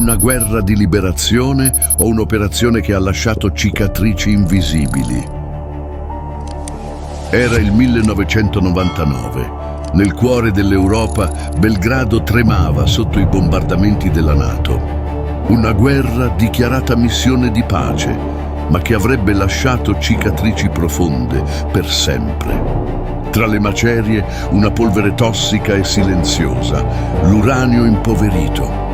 Una guerra di liberazione o un'operazione che ha lasciato cicatrici invisibili? Era il 1999. Nel cuore dell'Europa, Belgrado tremava sotto i bombardamenti della NATO. Una guerra dichiarata missione di pace, ma che avrebbe lasciato cicatrici profonde per sempre. Tra le macerie, una polvere tossica e silenziosa, l'uranio impoverito.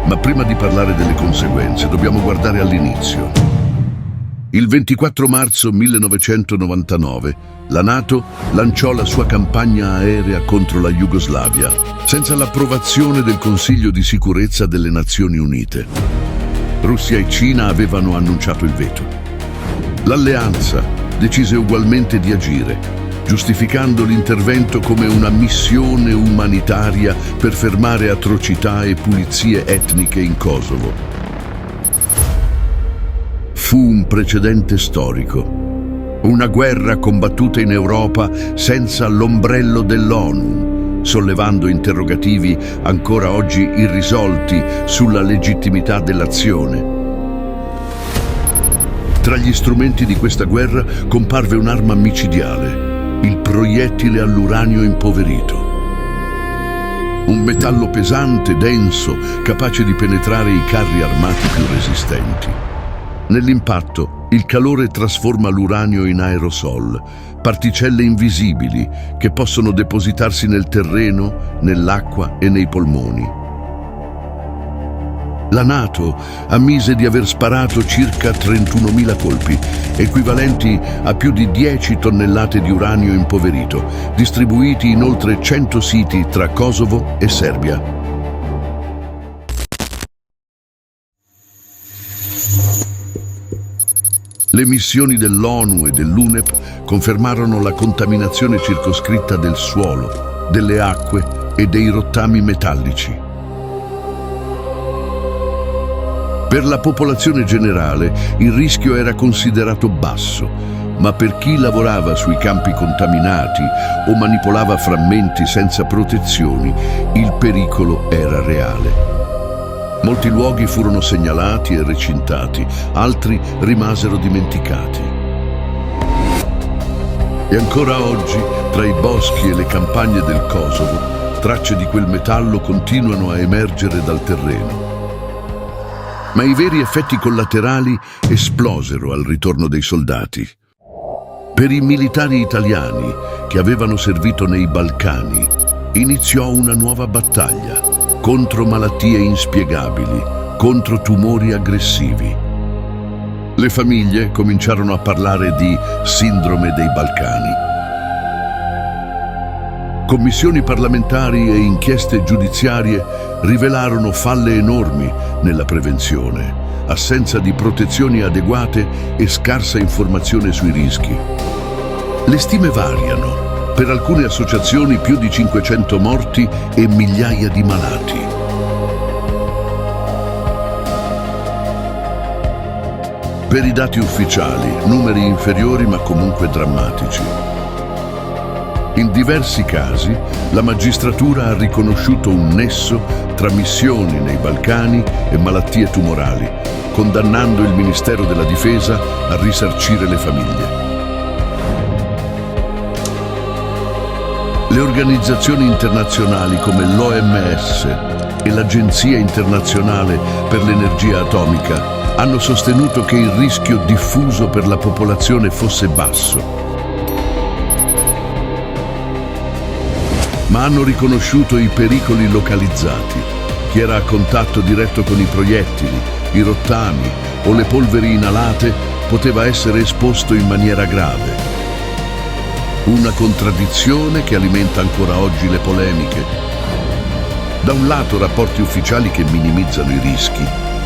Ma prima di parlare delle conseguenze, dobbiamo guardare all'inizio. Il 24 marzo 1999, la NATO lanciò la sua campagna aerea contro la Jugoslavia, senza l'approvazione del Consiglio di sicurezza delle Nazioni Unite. Russia e Cina avevano annunciato il veto. L'alleanza decise ugualmente di agire, giustificando l'intervento come una missione umanitaria per fermare atrocità e pulizie etniche in Kosovo. Fu un precedente storico. Una guerra combattuta in Europa senza l'ombrello dell'ONU, sollevando interrogativi ancora oggi irrisolti sulla legittimità dell'azione. Tra gli strumenti di questa guerra comparve un'arma micidiale, il proiettile all'uranio impoverito. Un metallo pesante, denso, capace di penetrare i carri armati più resistenti. Nell'impatto, il calore trasforma l'uranio in aerosol, particelle invisibili che possono depositarsi nel terreno, nell'acqua e nei polmoni. La NATO ammise di aver sparato circa 31.000 colpi, equivalenti a più di 10 tonnellate di uranio impoverito, distribuiti in oltre 100 siti tra Kosovo e Serbia. Le missioni dell'ONU e dell'UNEP confermarono la contaminazione circoscritta del suolo, delle acque e dei rottami metallici. Per la popolazione generale il rischio era considerato basso, ma per chi lavorava sui campi contaminati o manipolava frammenti senza protezioni, il pericolo era reale. Molti luoghi furono segnalati e recintati, altri rimasero dimenticati. E ancora oggi, tra i boschi e le campagne del Kosovo, tracce di quel metallo continuano a emergere dal terreno. Ma i veri effetti collaterali esplosero al ritorno dei soldati. Per i militari italiani che avevano servito nei Balcani, iniziò una nuova battaglia contro malattie inspiegabili, contro tumori aggressivi. Le famiglie cominciarono a parlare di sindrome dei Balcani. Commissioni parlamentari e inchieste giudiziarie rivelarono falle enormi nella prevenzione, assenza di protezioni adeguate e scarsa informazione sui rischi. Le stime variano. Per alcune associazioni più di 500 morti e migliaia di malati. Per i dati ufficiali, numeri inferiori ma comunque drammatici. In diversi casi, la magistratura ha riconosciuto un nesso tra missioni nei Balcani e malattie tumorali, condannando il Ministero della Difesa a risarcire le famiglie. Le organizzazioni internazionali come l'OMS e l'Agenzia Internazionale per l'Energia Atomica hanno sostenuto che il rischio diffuso per la popolazione fosse basso. Ma hanno riconosciuto i pericoli localizzati. Chi era a contatto diretto con i proiettili, i rottami o le polveri inalate poteva essere esposto in maniera grave. Una contraddizione che alimenta ancora oggi le polemiche. Da un lato rapporti ufficiali che minimizzano i rischi,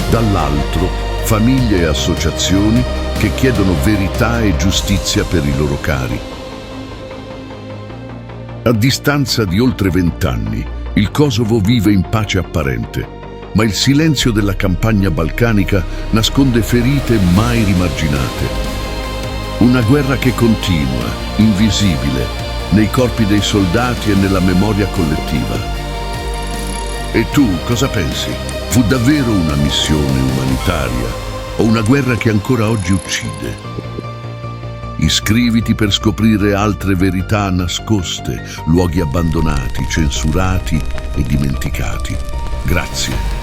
dall'altro famiglie e associazioni che chiedono verità e giustizia per i loro cari. A distanza di oltre 20 anni, il Kosovo vive in pace apparente, ma il silenzio della campagna balcanica nasconde ferite mai rimarginate. Una guerra che continua, invisibile, nei corpi dei soldati e nella memoria collettiva. E tu cosa pensi? Fu davvero una missione umanitaria o una guerra che ancora oggi uccide? Iscriviti per scoprire altre verità nascoste, luoghi abbandonati, censurati e dimenticati. Grazie.